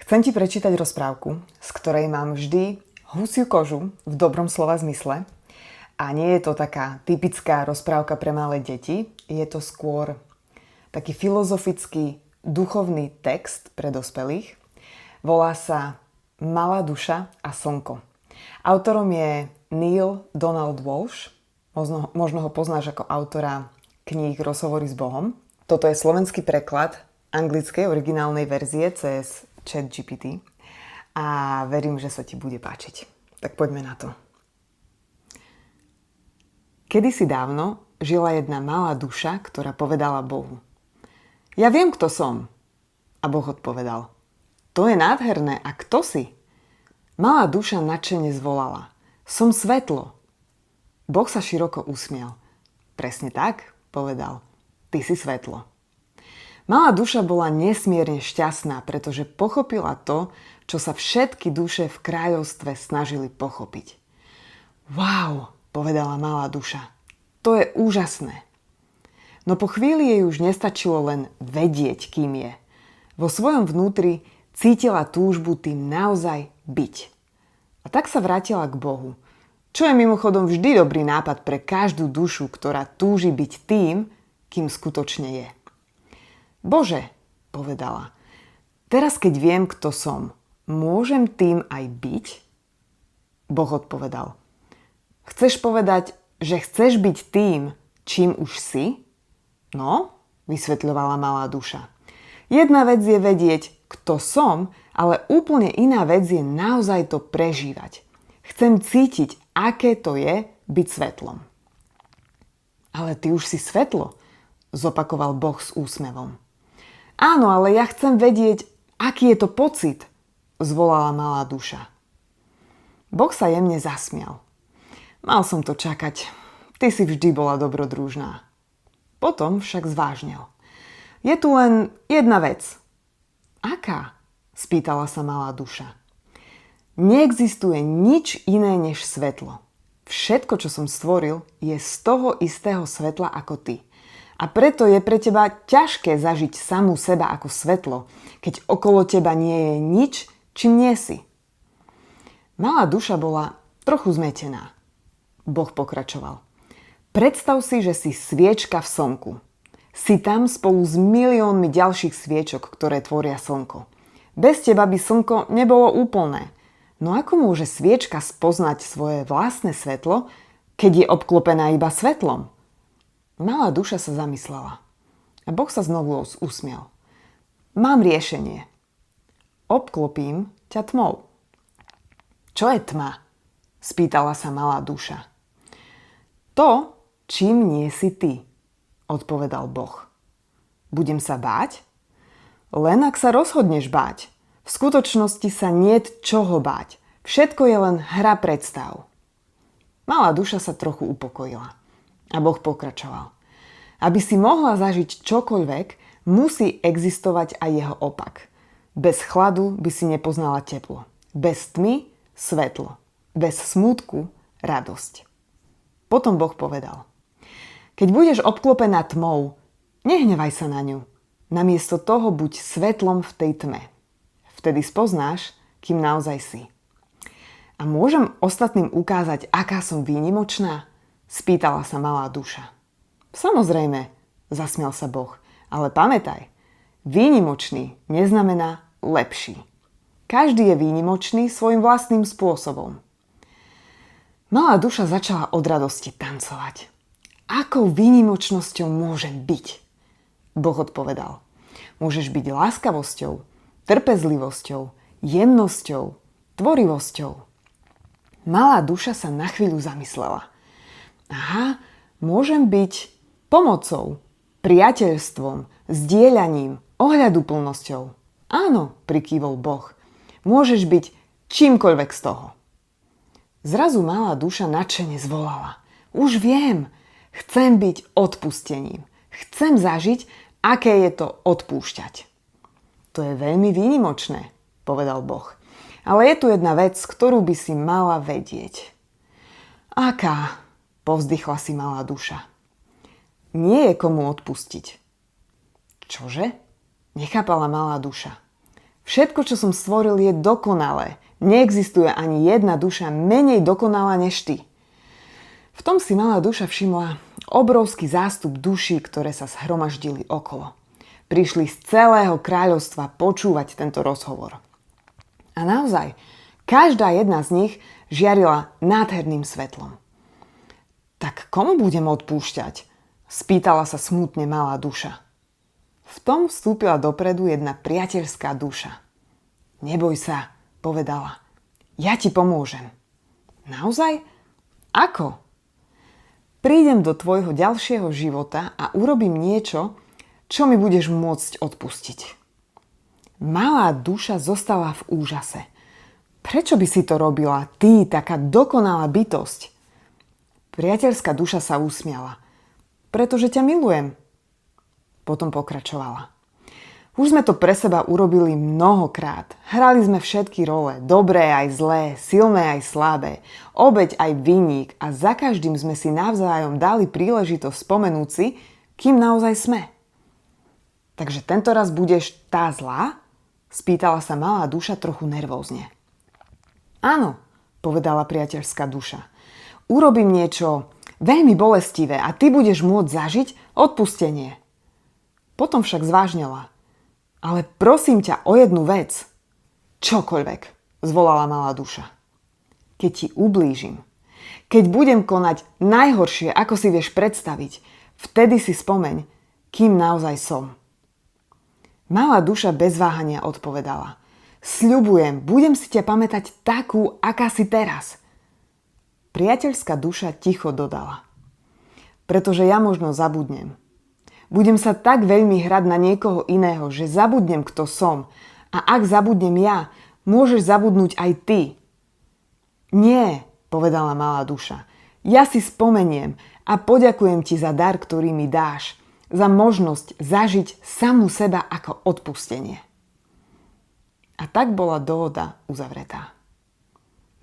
Chcem ti prečítať rozprávku, z ktorej mám vždy husiu kožu v dobrom slova zmysle. A nie je to taká typická rozprávka pre malé deti, je to skôr taký filozofický, duchovný text pre dospelých. Volá sa Malá duša a slnko. Autorom je Neale Donald Walsch, možno ho poznáš ako autora kníh Rozhovory s Bohom. Toto je slovenský preklad anglickej originálnej verzie cez ChatGPT a verím, že sa ti bude páčiť. Tak poďme na to. Kedysi dávno žila jedna malá duša, ktorá povedala Bohu: Ja viem, kto som. A Boh odpovedal: To je nádherné, a kto si? Malá duša nadšene zvolala: Som svetlo. Boh sa široko usmial. Presne tak, povedal. Ty si svetlo. Malá duša bola nesmierne šťastná, pretože pochopila to, čo sa všetky duše v kráľovstve snažili pochopiť. Wow, povedala malá duša. To je úžasné. No po chvíli jej už nestačilo len vedieť, kým je. Vo svojom vnútri cítila túžbu tým naozaj byť. A tak sa vrátila k Bohu, čo je mimochodom vždy dobrý nápad pre každú dušu, ktorá túži byť tým, kým skutočne je. Bože, povedala, teraz keď viem, kto som, môžem tým aj byť? Boh odpovedal: Chceš povedať, že chceš byť tým, čím už si? No, vysvetľovala malá duša. Jedna vec je vedieť, kto som, ale úplne iná vec je naozaj to prežívať. Chcem cítiť, aké to je byť svetlom. Ale ty už si svetlo, zopakoval Boh s úsmevom. Áno, ale ja chcem vedieť, aký je to pocit, zvolala malá duša. Boh sa jemne zasmial. Mal som to čakať. Ty si vždy bola dobrodružná. Potom však zvážnil. Je tu len jedna vec. Aká? Spýtala sa malá duša. Neexistuje nič iné než svetlo. Všetko, čo som stvoril, je z toho istého svetla ako ty. A preto je pre teba ťažké zažiť samú seba ako svetlo, keď okolo teba nie je nič, čím nie si. Malá duša bola trochu zmetená. Boh pokračoval. Predstav si, že si sviečka v slnku. Si tam spolu s miliónmi ďalších sviečok, ktoré tvoria slnko. Bez teba by slnko nebolo úplné. No ako môže sviečka spoznať svoje vlastné svetlo, keď je obklopená iba svetlom? Malá duša sa zamyslela. A Boh sa znovu usmial. Mám riešenie. Obklopím ťa tmou. Čo je tma? Spýtala sa malá duša. To, čím nie si ty, odpovedal Boh. Budem sa báť? Len ak sa rozhodneš báť. V skutočnosti sa niet čoho báť. Všetko je len hra predstav. Malá duša sa trochu upokojila. A Boh pokračoval. Aby si mohla zažiť čokoľvek, musí existovať aj jeho opak. Bez chladu by si nepoznala teplo. Bez tmy svetlo. Bez smútku radosť. Potom Boh povedal. Keď budeš obklopená tmou, nehnevaj sa na ňu. Namiesto toho buď svetlom v tej tme. Vtedy spoznáš, kým naozaj si. A môžem ostatným ukázať, aká som výnimočná? Spýtala sa malá duša. Samozrejme, zasmial sa Boh, ale pamätaj, výnimočný neznamená lepší. Každý je výnimočný svojim vlastným spôsobom. Malá duša začala od radosti tancovať. Akou výnimočnosťou môžem byť? Boh odpovedal. Môžeš byť láskavosťou, trpezlivosťou, jemnosťou, tvorivosťou. Malá duša sa na chvíľu zamyslela. Aha, môžem byť pomocou, priateľstvom, zdieľaním, ohľaduplnosťou. Áno, prikývol Boh. Môžeš byť čímkoľvek z toho. Zrazu malá duša nadšene zvolala. Už viem, chcem byť odpustením. Chcem zažiť, aké je to odpúšťať. To je veľmi výnimočné, povedal Boh. Ale je tu jedna vec, ktorú by si mala vedieť. Aká? Povzdychla si malá duša. Nie je komu odpustiť. Čože? Nechápala malá duša. Všetko, čo som stvoril, je dokonalé. Neexistuje ani jedna duša menej dokonalá než ty. V tom si malá duša všimla obrovský zástup duší, ktoré sa zhromaždili okolo. Prišli z celého kráľovstva počúvať tento rozhovor. A naozaj, každá jedna z nich žiarila nádherným svetlom. Tak komu budem odpúšťať? Spýtala sa smutne malá duša. V tom vstúpila dopredu jedna priateľská duša. Neboj sa, povedala. Ja ti pomôžem. Naozaj? Ako? Prídem do tvojho ďalšieho života a urobím niečo, čo mi budeš môcť odpustiť. Malá duša zostala v úžase. Prečo by si to robila, ty, taká dokonalá bytosť? Priateľská duša sa usmiala. Pretože ťa milujem. Potom pokračovala. Už sme to pre seba urobili mnohokrát. Hrali sme všetky role, dobré aj zlé, silné aj slabé, obeť aj vinník a za každým sme si navzájom dali príležitosť spomenúť si, kým naozaj sme. Takže tento raz budeš tá zlá? Spýtala sa malá duša trochu nervózne. Áno, povedala priateľská duša. Urobím niečo veľmi bolestivé a ty budeš môcť zažiť odpustenie. Potom však zvážnela. Ale prosím ťa o jednu vec. Čokoľvek, zvolala malá duša. Keď ti ublížim, keď budem konať najhoršie, ako si vieš predstaviť, vtedy si spomeň, kým naozaj som. Malá duša bez váhania odpovedala. Sľubujem, budem si ťa pamätať takú, aká si teraz. Priateľská duša ticho dodala. Pretože ja možno zabudnem. Budem sa tak veľmi hrať na niekoho iného, že zabudnem, kto som. A ak zabudnem ja, môžeš zabudnúť aj ty. Nie, povedala malá duša. Ja si spomeniem a poďakujem ti za dar, ktorý mi dáš. Za možnosť zažiť samú seba ako odpustenie. A tak bola dohoda uzavretá.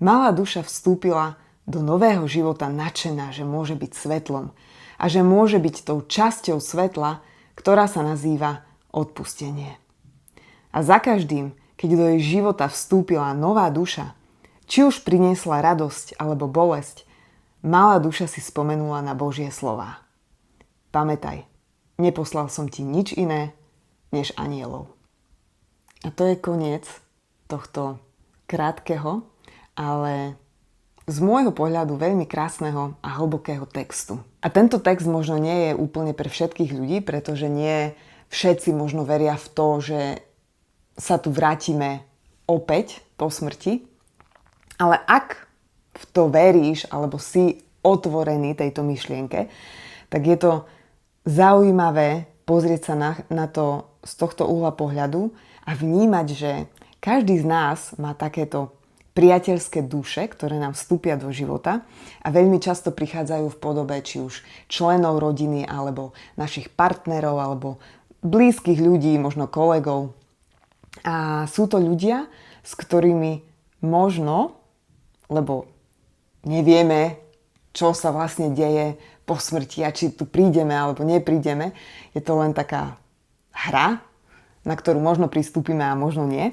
Malá duša vstúpila do nového života nadšená, že môže byť svetlom a že môže byť tou časťou svetla, ktorá sa nazýva odpustenie. A za každým, keď do jej života vstúpila nová duša, či už priniesla radosť alebo bolesť, malá duša si spomenula na Božie slová. Pamätaj, neposlal som ti nič iné, než anielov. A to je koniec tohto krátkeho, ale z môjho pohľadu veľmi krásneho a hlbokého textu. A tento text možno nie je úplne pre všetkých ľudí, pretože nie všetci možno veria v to, že sa tu vrátime opäť po smrti. Ale ak v to veríš, alebo si otvorený tejto myšlienke, tak je to zaujímavé pozrieť sa na to z tohto uhla pohľadu a vnímať, že každý z nás má takéto priateľské duše, ktoré nám vstúpia do života a veľmi často prichádzajú v podobe či už členov rodiny alebo našich partnerov alebo blízkych ľudí, možno kolegov. A sú to ľudia, s ktorými možno, lebo nevieme, čo sa vlastne deje po smrti a či tu prídeme alebo neprídeme, je to len taká hra, na ktorú možno pristúpime a možno nie.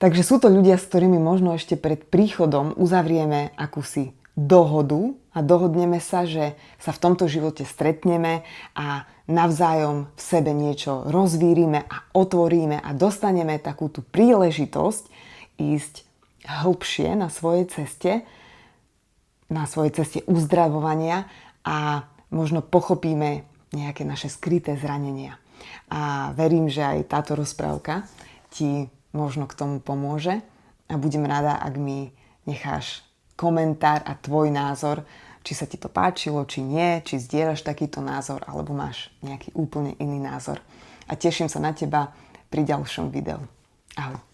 Takže sú to ľudia, s ktorými možno ešte pred príchodom uzavrieme akúsi dohodu a dohodneme sa, že sa v tomto živote stretneme a navzájom v sebe niečo rozvírime a otvoríme a dostaneme takú tú príležitosť ísť hlbšie na svojej ceste uzdravovania a možno pochopíme nejaké naše skryté zranenia. A verím, že aj táto rozprávka ti možno k tomu pomôže a budem rada, ak mi necháš komentár a tvoj názor, či sa ti to páčilo, či nie, či zdieľaš takýto názor, alebo máš nejaký úplne iný názor. A teším sa na teba pri ďalšom videu. Ahoj.